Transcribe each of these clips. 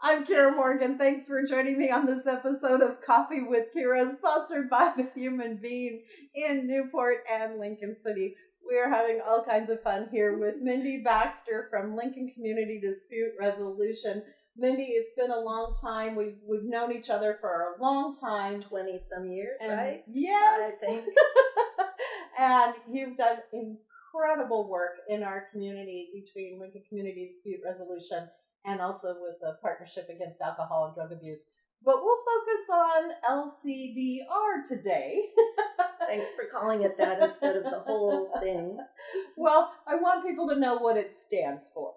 I'm Kiera Morgan. Thanks for joining me on this episode of Coffee with Kiera, sponsored by the Human Being in Newport and Lincoln City. We are having all kinds of fun here with Mindy Baxter from Lincoln Community Dispute Resolution. Mindy, it's been a long time. We've known each other for a long time. 20-some years, right? Yes. I think. And you've done incredible work in our community between Lincoln Community Dispute Resolution and also with the Partnership Against Alcohol and Drug Abuse. But we'll focus on LCDR today. Thanks for calling it that instead of the whole thing. Well, I want people to know what it stands for.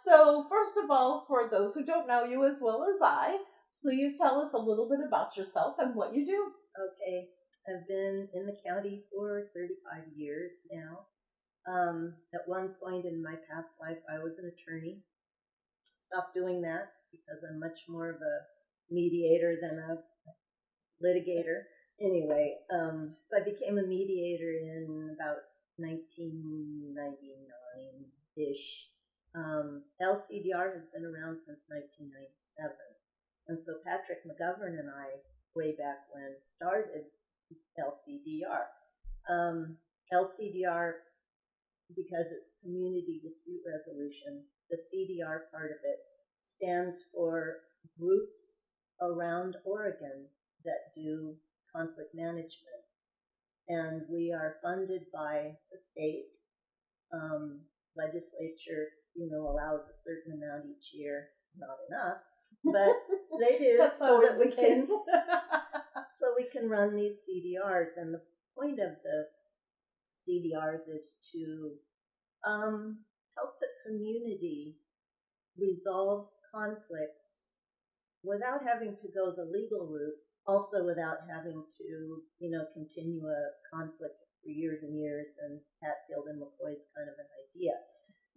So first of all, for those who don't know you as well as I, please tell us a little bit about yourself and what you do. Okay. I've been in the county for 35 years now. At one point in my past life, I was an attorney. Stopped doing that because I'm much more of a mediator than a litigator. Anyway, so I became a mediator in about 1999-ish. LCDR has been around since 1997. And so Patrick McGovern and I, way back when, started LCDR. LCDR, because it's Community Dispute Resolution, the CDR part of it stands for groups around Oregon that do conflict management. And we are funded by the state. Legislature, allows a certain amount each year, not enough, but they do. That's always the case. So we can run these CDRs. And the point of the CDRs is to help the community resolve conflicts without having to go the legal route, also without having to, continue a conflict for years and years, and Hatfield and McCoy's kind of an idea.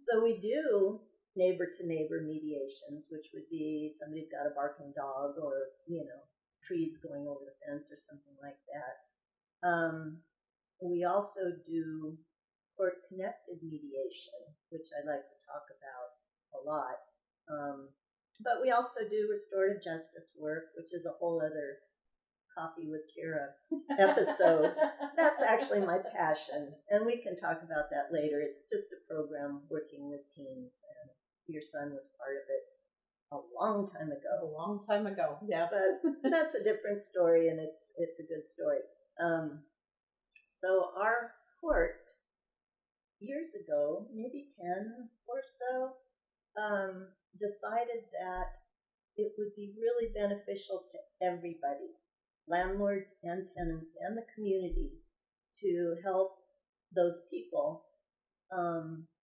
So we do neighbor-to-neighbor mediations, which would be somebody's got a barking dog or, trees going over the fence or something like that. We also do court-connected mediation, which I like to talk about a lot. But we also do restorative justice work, which is a whole other Coffee with Kiera episode. That's actually my passion, and we can talk about that later. It's just a program working with teens, and your son was part of it a long time ago. A long time ago, yes. But that's a different story, and it's a good story. So our court, years ago, maybe 10 or so, decided that it would be really beneficial to everybody, landlords and tenants and the community, to help those people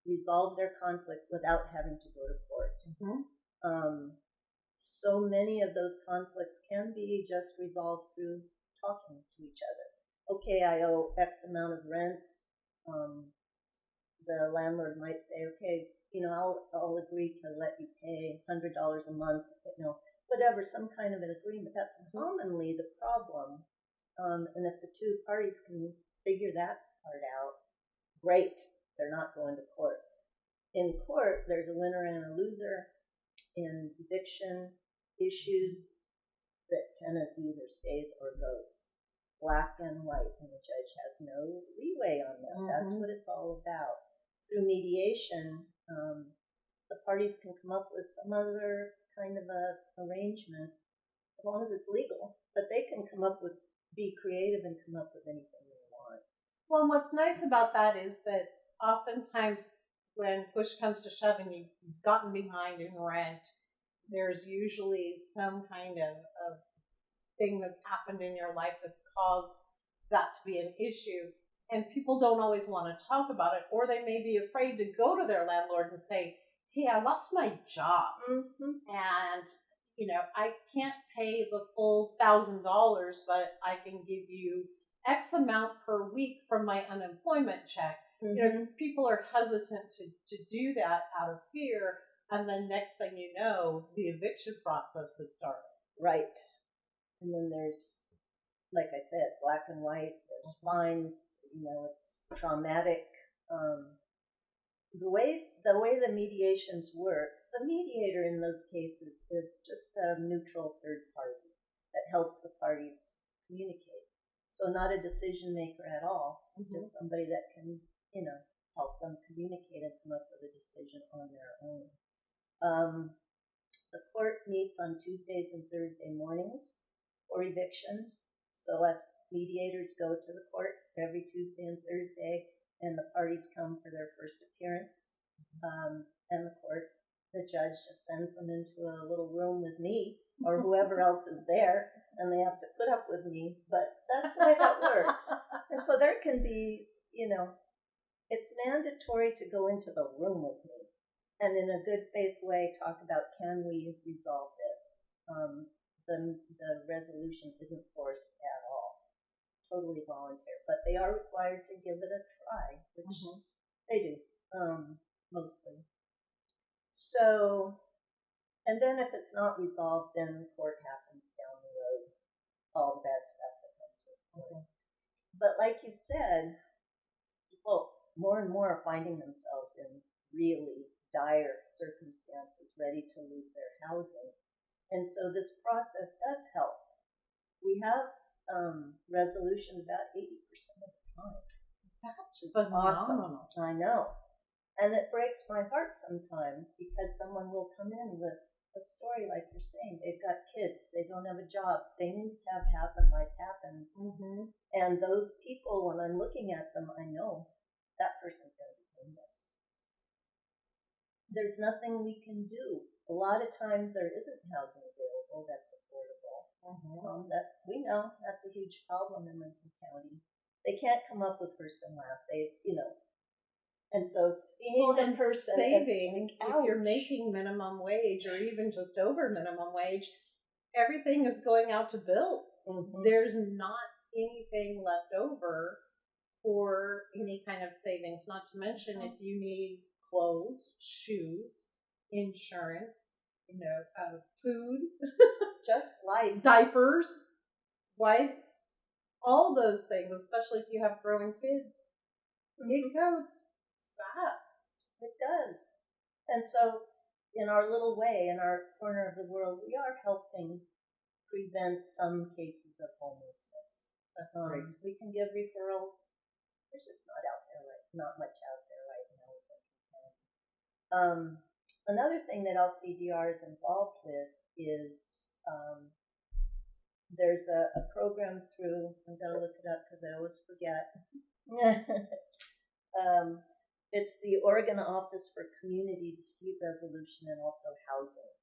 resolve their conflict without having to go to court. Mm-hmm. So many of those conflicts can be just resolved through talking to each other. Okay, I owe X amount of rent. The landlord might say, okay, I'll agree to let you pay $100 a month, whatever, some kind of an agreement. That's commonly the problem. And if the two parties can figure that part out, great, they're not going to court. In court, there's a winner and a loser. In eviction issues, the tenant either stays or goes. Black and white, and the judge has no leeway on that. Mm-hmm. That's what it's all about. Through mediation, the parties can come up with some other kind of a arrangement, as long as it's legal, but they can be creative and come up with anything they want. Well, and what's nice about that is that oftentimes when push comes to shove and you've gotten behind in rent, there's usually some kind of thing that's happened in your life that's caused that to be an issue. And people don't always want to talk about it, or they may be afraid to go to their landlord and say, hey, I lost my job. Mm-hmm. And, I can't pay the full $1,000, but I can give you X amount per week from my unemployment check. Mm-hmm. People are hesitant to do that out of fear. And then next thing you know, the eviction process has started. Right. And then there's, like I said, black and white, there's fines, it's traumatic the way the mediations work, the mediator in those cases is just a neutral third party that helps the parties communicate. So not a decision maker at all, just somebody that can, help them communicate and come up with a decision on their own. The court meets on Tuesdays and Thursday mornings for evictions. So us mediators go to the court every Tuesday and Thursday, and the parties come for their first appearance. And the judge just sends them into a little room with me or whoever else is there, and they have to put up with me. But that's the way that works. And so there can be, it's mandatory to go into the room with me and in a good faith way talk about, can we resolve this? The resolution isn't forced at all, totally voluntary, but they are required to give it a try, which they do, mostly. So, and then if it's not resolved, then court happens down the road, all the bad stuff that comes with court. But like you said, people more and more are finding themselves in really dire circumstances, ready to lose their housing. And so this process does help. We have resolution about 80% of the time. That's awesome. I know. And it breaks my heart sometimes because someone will come in with a story like you're saying. They've got kids. They don't have a job. Things have happened like happens. And those people, when I'm looking at them, I know that person's going to be homeless. There's nothing we can do. A lot of times there isn't housing available that's affordable. That we know that's a huge problem in Lincoln County. They can't come up with first and last. And so seeing the person savings, if you're making minimum wage or even just over minimum wage, everything is going out to bills. There's not anything left over for any kind of savings, not to mention if you need clothes, shoes, insurance, food, just life, diapers, wipes, all those things, especially if you have growing kids. It goes fast. It does. And so in our little way, in our corner of the world, we are helping prevent some cases of homelessness. That's great. We can give referrals. There's just not much out there right now. Another thing that LCDR is involved with is there's a program through, I'm going to look it up because I always forget. It's the Oregon Office for Community Dispute Resolution and also Housing.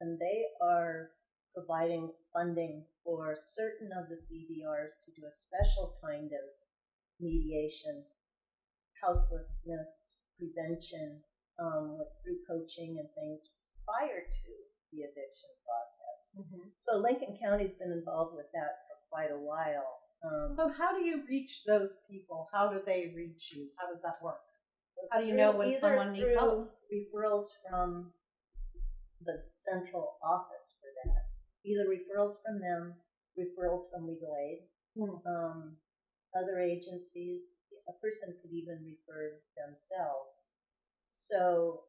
And they are providing funding for certain of the CDRs to do a special kind of mediation, houselessness prevention, through coaching and things prior to the eviction process. So Lincoln County's been involved with that for quite a while. So how do you reach those people? How do they reach you? How does that work? How do you know when someone needs help? Referrals from the central office for that. Either referrals from them, referrals from legal aid, other agencies. A person could even refer themselves. So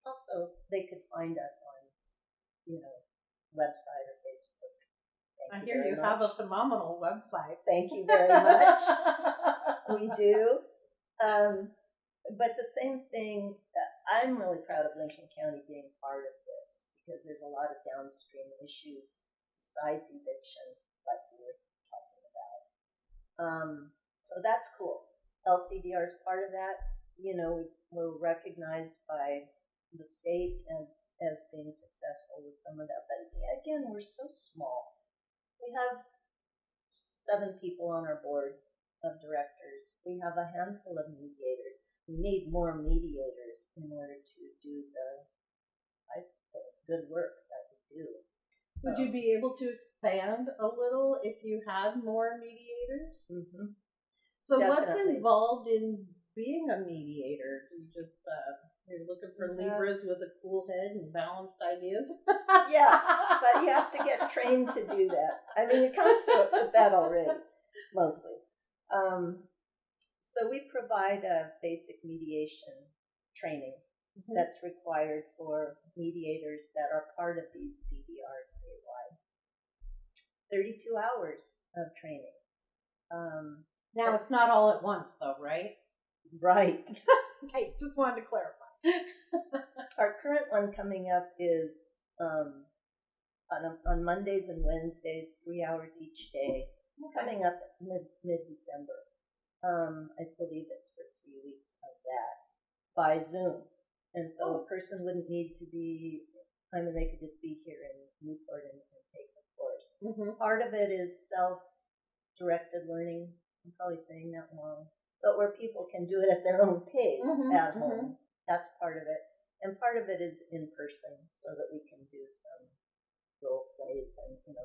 also they could find us on, website or Facebook. I hear you have a phenomenal website. Thank you very much. We do. But the same thing, I'm really proud of Lincoln County being part of this because there's a lot of downstream issues besides eviction, like we were talking about. So that's cool. LCDR is part of that. We're recognized by the state as being successful with some of that. But again, we're so small. We have 7 people on our board of directors. We have a handful of mediators. We need more mediators in order to do the good work that we do. Would you be able to expand a little if you had more mediators? So Definitely. What's involved in being a mediator? You just you're looking for Libras with a cool head and balanced ideas? Yeah, but you have to get trained to do that. I mean, you come to it with that already, mostly. So we provide a basic mediation training that's required for mediators that are part of these CDRs statewide. 32 hours of training. Now, it's not all at once, though, right? Right. Okay, just wanted to clarify. Our current one coming up is on Mondays and Wednesdays, 3 hours each day, coming up mid-December. I believe it's for 3 weeks of that by Zoom. And so a person wouldn't need to be, they could just be here in Newport and take the course. Part of it is self-directed learning. I'm probably saying that wrong. But where people can do it at their own pace at home. That's part of it. And part of it is in person so that we can do some role plays and, some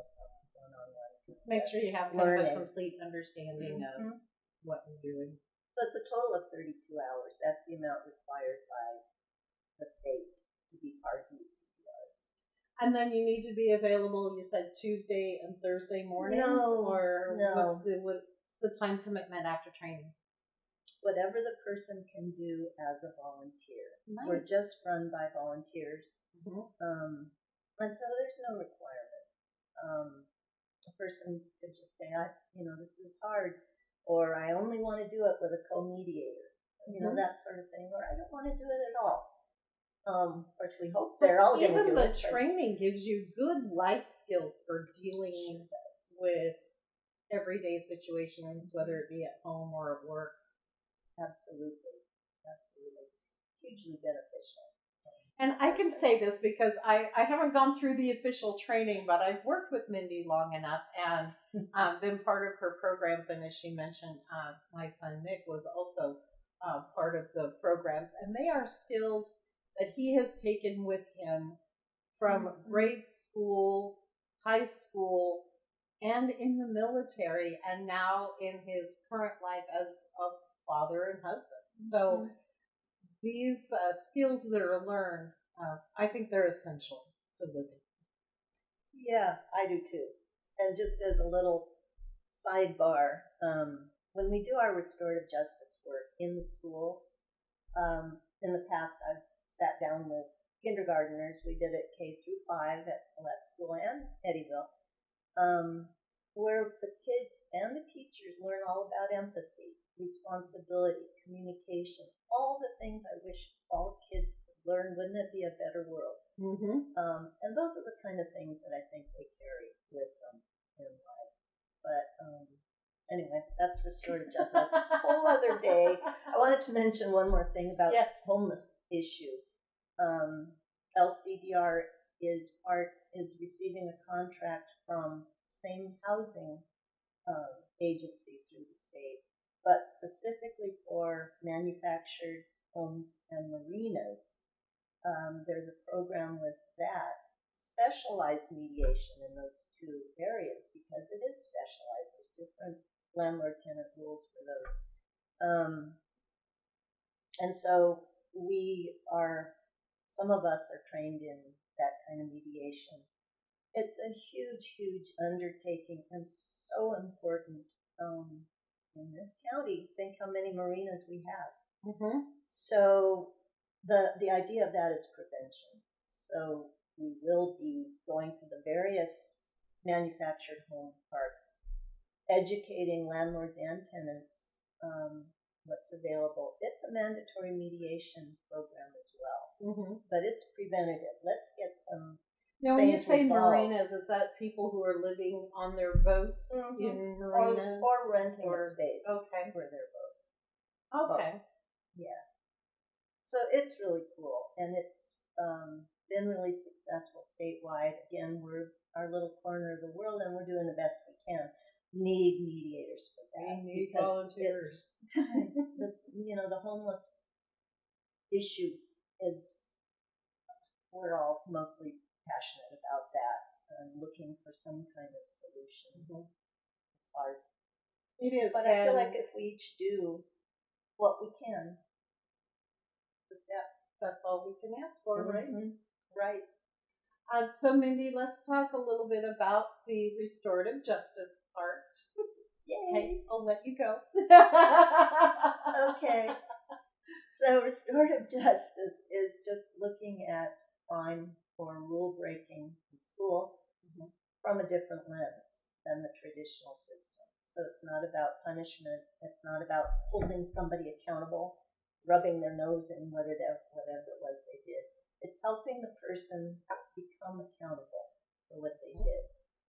one-on-one. Make sure you have kind of a complete understanding of what you're doing. So it's a total of 32 hours. That's the amount required by the state to be part of these CPRs. And then you need to be available, you said Tuesday and Thursday mornings? No. What's the time commitment after training? Whatever the person can do as a volunteer. Nice. We're just run by volunteers. And so there's no requirement. A person could just say, this is hard, or I only want to do it with a co-mediator, that sort of thing, or I don't want to do it at all. Of course, we hope they're all going to do it. Even the training gives you good life skills for dealing with everyday situations, whether it be at home or at work. Absolutely. It's hugely beneficial. And I can say this because I haven't gone through the official training, but I've worked with Mindy long enough and been part of her programs. And as she mentioned, my son Nick was also part of the programs. And they are skills that he has taken with him from grade school, high school, and in the military, and now in his current life as a father and husband. So these skills that are learned, I think they're essential to living. Yeah, I do too. And just as a little sidebar, when we do our restorative justice work in the schools, in the past I've sat down with kindergartners. We did it K through 5 at Select School and Eddyville, where the kids and the teachers learn all about empathy, responsibility, communication, all the things I wish all kids could learn. Wouldn't it be a better world? And those are the kind of things that I think they carry with them in life. But anyway, that's restorative justice. That's a whole other day. I wanted to mention one more thing about this homeless issue. LCDR is receiving a contract from same housing agency through the state, but specifically for manufactured homes and marinas. There's a program with that, specialized mediation in those two areas because it is specialized. There's different landlord-tenant rules for those. And so some of us are trained in that kind of mediation. It's a huge, huge undertaking and so important in this county. Think how many marinas we have. So the idea of that is prevention. So we will be going to the various manufactured home parks, educating landlords and tenants what's available. It's a mandatory mediation program as well, but it's preventative. Let's get some. Now, when you say marinas, is that people who are living on their boats in marinas? Or renting a space for their boat. Okay. Yeah. So it's really cool, and it's been really successful statewide. Again, we're our little corner of the world, and we're doing the best we can. Need mediators for that. We need volunteers. The homeless issue we're all mostly passionate about that and looking for some kind of solutions. It's hard. It is. But I feel like if we each do what we can, it's a step. That's all we can ask for, right? Right. So, Mindy, let's talk a little bit about the restorative justice part. Yay! Okay, I'll let you go. Okay. So restorative justice is just looking at crime or rule breaking in school from a different lens than the traditional system. So it's not about punishment. It's not about holding somebody accountable, rubbing their nose in whatever it was they did. It's helping the person become accountable for what they did.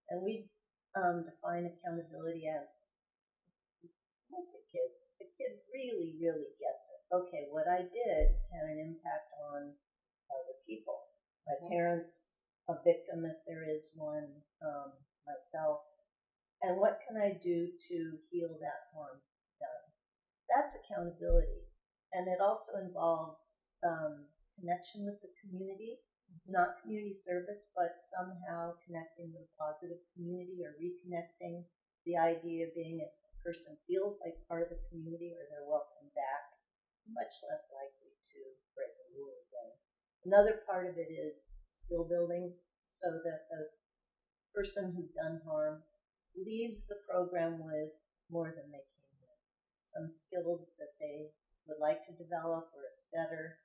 And we define accountability as mostly kids. The kid really, really gets it. Okay, what I did had an impact on other people. My parents, a victim if there is one, myself. And what can I do to heal that harm done? That's accountability. And it also involves connection with the community, not community service, but somehow connecting with a positive community or reconnecting. The idea being if a person feels like part of the community or they're welcome back, much less likely to break a rule again. Another part of it is skill building so that the person who's done harm leaves the program with more than they came with. Some skills that they would like to develop or it's better.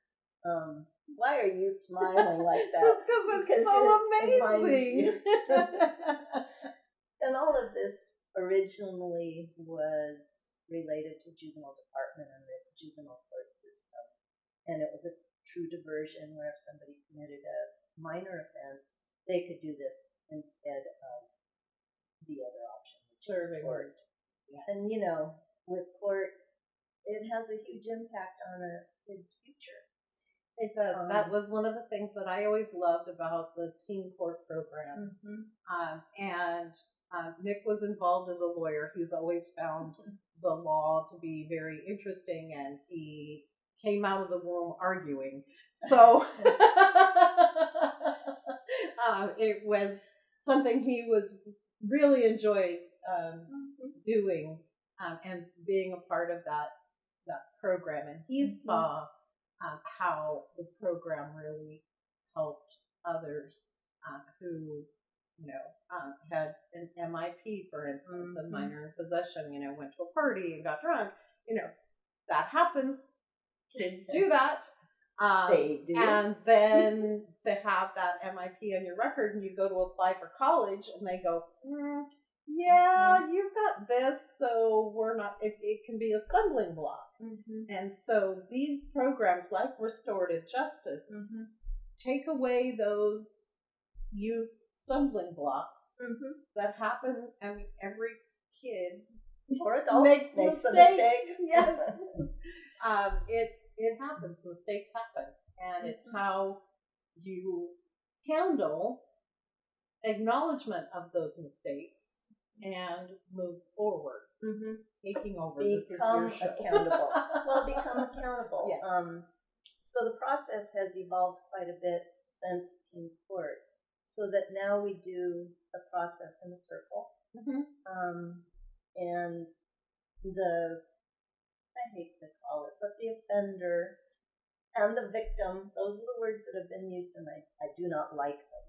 Why are you smiling like that? Just because it's so amazing. And all of this originally was related to juvenile department and the juvenile court system. And it was a true diversion where if somebody committed a minor offense, they could do this instead of the other option, Serving. court. Yeah. And with court, it has a huge impact on a kid's future. It does. That was one of the things that I always loved about the teen court program. And Nick was involved as a lawyer. He's always found the law to be very interesting, and he came out of the womb arguing. So it was something he was really enjoyed doing and being a part of that program. And he saw how the program really helped others who, had an MIP, for instance, a minor in possession, went to a party and got drunk. That happens. Kids do that. They do. And then to have that MIP on your record and you go to apply for college and they go, yeah, you've got this, so we're not, it can be a stumbling block. And so these programs like restorative justice take away those youth stumbling blocks that happen. I mean, every kid or adult makes mistakes. Yes. It happens. Mistakes happen. And it's how you handle acknowledgement of those mistakes and move forward. Taking over. Become this is your show. accountable. Well, become accountable. Yes. So the process has evolved quite a bit since teen court, so that now we do the process in a circle. And I hate to call it, but the offender and the victim, those are the words that have been used, and I do not like them.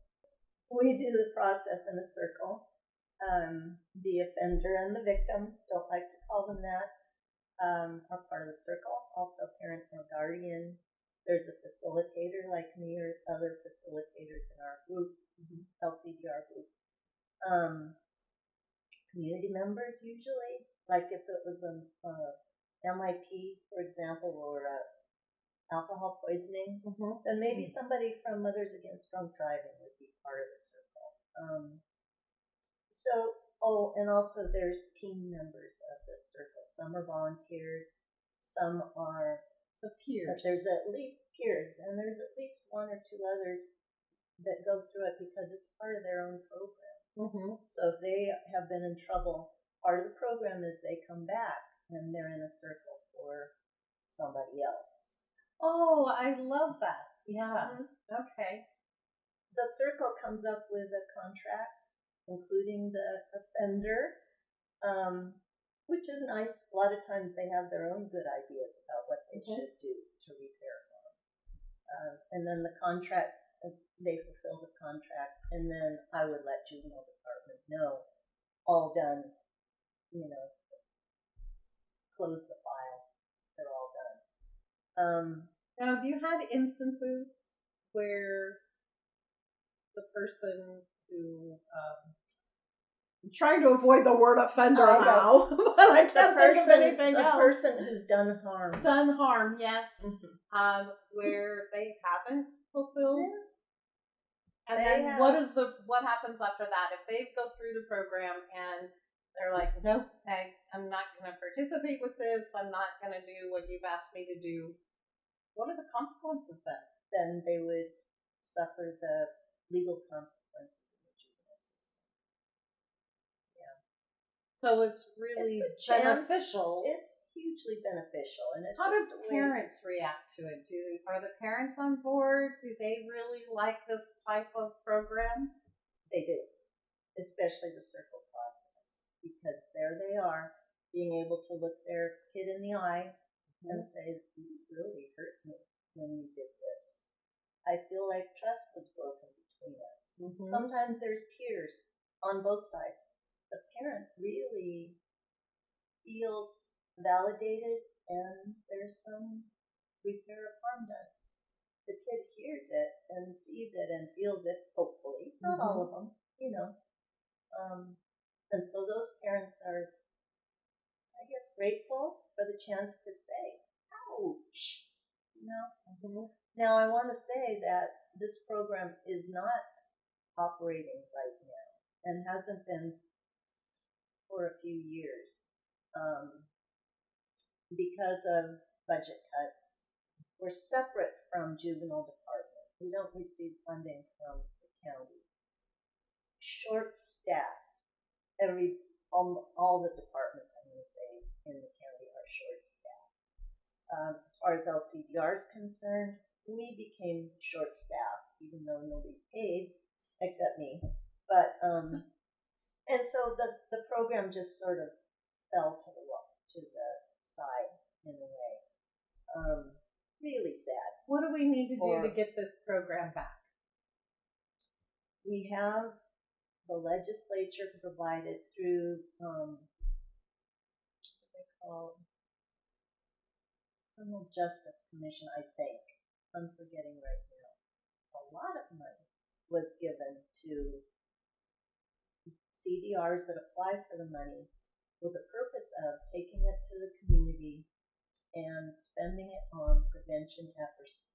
We do the process in a circle. The offender and the victim, don't like to call them that, are part of the circle. Also parent or guardian. There's a facilitator like me or other facilitators in our group, LCDR group. Community members usually, like if it was a MIP, for example, or alcohol poisoning, then maybe somebody from Mothers Against Drunk Driving would be part of the circle. And also there's team members of the circle. Some are volunteers, some are peers. But there's at least peers, and there's at least one or two others that go through it because it's part of their own program. So if they have been in trouble, part of the program is they come back and they're in a circle for somebody else. Oh, I love that. Yeah. Okay. The circle comes up with a contract, including the offender, which is nice. A lot of times they have their own good ideas about what they should do to repair harm. And then the contract, they fulfill the contract, and then I would let juvenile department know, all done, close the file. They're all done. Now, have you had instances where the person who I'm trying to avoid the word offender I know. now, but I can't think of anything the else. person who's done harm. Done harm, yes. Where they haven't fulfilled. And then what happens after that? If they go through the program and they're like, nope, I'm not going to participate with this. I'm not going to do what you've asked me to do. What are the consequences then? Then they would suffer the legal consequences of the juvenile system. Yeah. So it's really beneficial. It's hugely beneficial, and it's how do parents react to it? Are the parents on board? Do they really like this type of program? They do, especially the circle process, because there they are, being able to look their kid in the eye and say, "You really hurt me when you did this. I feel like trust was broken between us." Sometimes there's tears on both sides. The parent really feels validated, and there's some repair of harm done. The kid hears it and sees it and feels it, hopefully. Not all of them, and so those parents are, I guess, grateful for the chance to say, ouch, Now, I want to say that this program is not operating right now and hasn't been for a few years. Because of budget cuts. We're separate from juvenile department. We don't receive funding from the county. Short staffed. All the departments, I'm going to say, in the county are short staffed. As far as LCDR is concerned, we became short staffed, even though nobody's paid except me. But and so the program just sort of fell to the side in a way. Really sad. What do we need to do to get this program back? We have the legislature provided through what they call Criminal Justice Commission, I think. I'm forgetting right now. A lot of money was given to CDRs that apply for the money with the purpose of taking it to the community and spending it on prevention efforts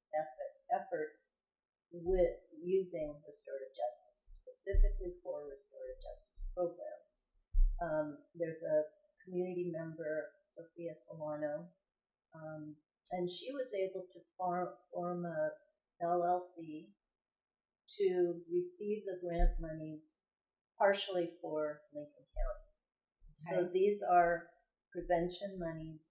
with using restorative justice, specifically for restorative justice programs. There's a community member, Sophia Solano, and she was able to form a LLC to receive the grant monies partially for Lincoln County. Okay. So these are prevention monies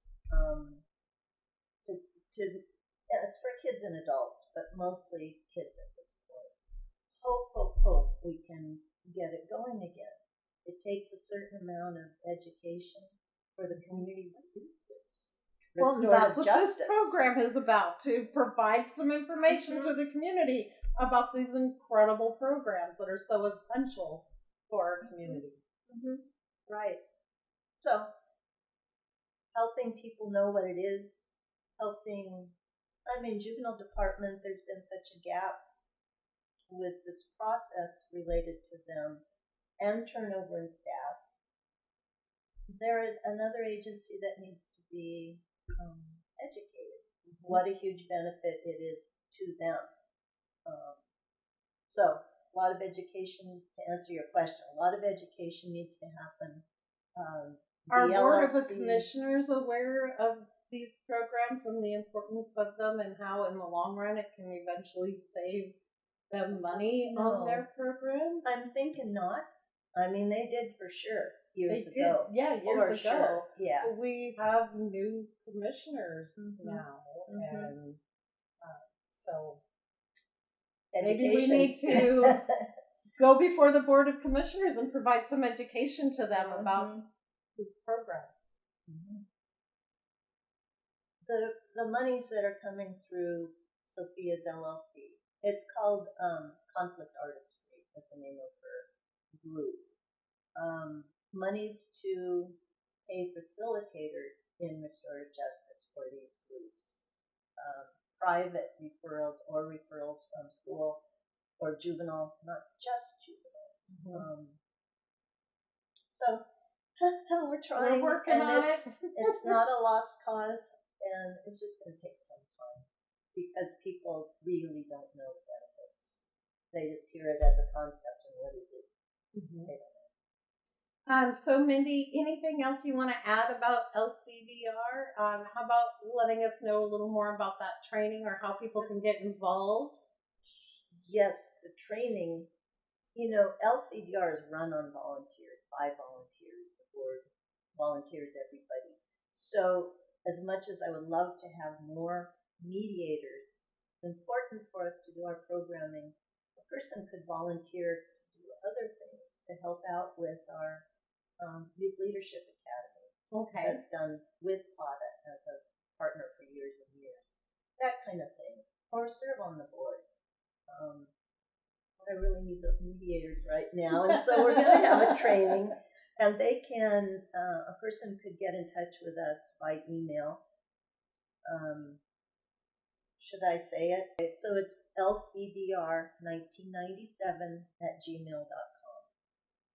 it's for kids and adults, but mostly kids at this point. Hope we can get it going again. It takes a certain amount of education for the community. What is this? Well, that's what this program is about, to provide some information to the community about these incredible programs that are so essential for our community. Right. So, helping people know what it is, juvenile department, there's been such a gap with this process related to them and turnover in staff. There is another agency that needs to be educated. What a huge benefit it is to them. So, a lot of education, to answer your question, a lot of education needs to happen. Are Board of Commissioners aware of these programs and the importance of them, and how in the long run it can eventually save them money on their programs? I'm thinking not. They did for sure years ago. Yeah, years ago. Sure. Yeah. But we have new commissioners now, and so maybe we need to go before the Board of Commissioners and provide some education to them about this program. The monies that are coming through Sophia's LLC, it's called Conflict Artistry, is the name of her group. Monies to pay facilitators in restorative justice for these groups. Private referrals or referrals from school or juvenile, not just juvenile. So we're trying. We're working on it. It's not a lost cause, and it's just going to take some time because people really don't know the benefits. They just hear it as a concept, and what is it? They don't know. So Mindy, anything else you want to add about LCDR? How about letting us know a little more about that training or how people can get involved? Yes, the training. LCDR is run on volunteers, by volunteers. The board volunteers everybody. So as much as I would love to have more mediators, it's important for us to do our programming. A person could volunteer to do other things to help out with our Youth Leadership Academy. Okay. That's done with PADA as a partner for years and years. That kind of thing. Or serve on the board. I really need those mediators right now, and so we're going to have a training, and they can, a person could get in touch with us by email. Should I say it? Okay, so it's lcdr1997@gmail.com.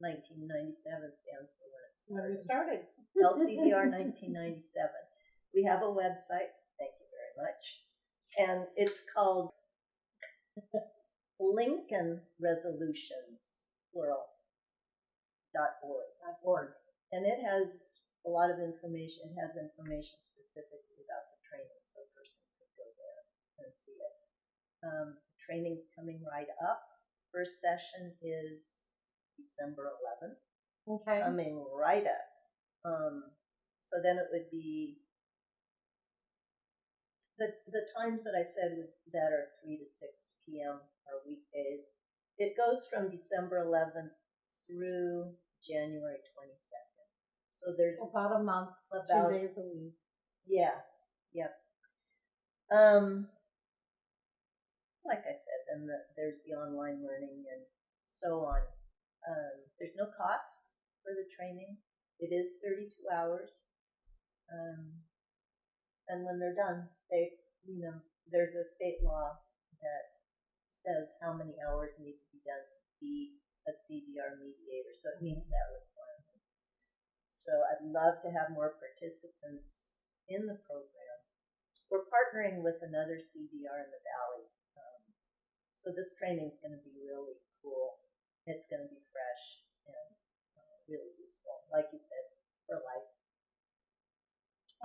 1997 stands for when it started. LCDR 1997. We have a website, thank you very much, and it's called Lincoln Resolutions, plural, .org. And it has a lot of information. It has information specifically about the training, so a person could go there and see it. The training's coming right up. First session is December 11th. Okay. Coming right up. So then it would be the times that I said that are 3 to 6 p.m. are weekdays. It goes from December 11th through January 22nd. So there's about a month, 2 days a week. Yeah. Like I said, then there's the online learning and so on. There's no cost for the training. It is 32 hours. And when they're done, there's a state law that says how many hours need to be done to be a CDR mediator. So it meets that requirement. So I'd love to have more participants in the program. We're partnering with another CDR in the Valley. So this training is going to be really cool. It's going to be fresh and really useful, like you said, for life.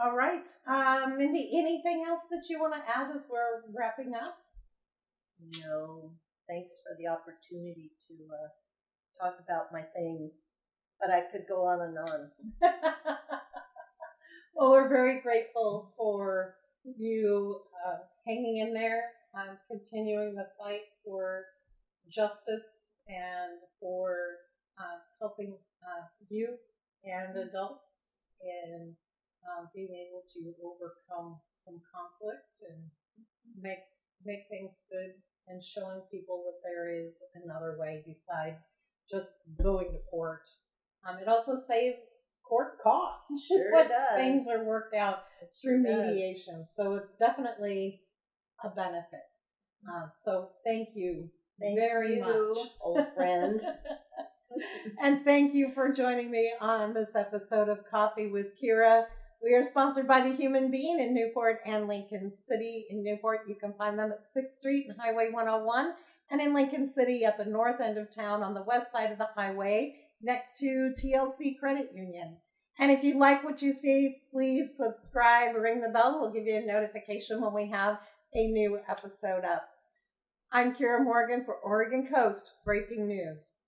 All right. Mindy, anything else that you want to add as we're wrapping up? No. Thanks for the opportunity to talk about my things. But I could go on and on. Well, we're very grateful for you hanging in there, continuing the fight for justice and for helping youth and adults in being able to overcome some conflict and make things good and showing people that there is another way besides just going to court. It also saves court costs. Sure when does. Things are worked out through mediation. So it's definitely a benefit. So thank you very much, old friend. And thank you for joining me on this episode of Coffee with Kiera. We are sponsored by The Human Being in Newport and Lincoln City. In Newport, you can find them at 6th Street and Highway 101, and in Lincoln City at the north end of town on the west side of the highway next to TLC Credit Union. And if you like what you see, please subscribe, ring the bell. We'll give you a notification when we have a new episode up. I'm Kiera Morgan for Oregon Coast Breaking News.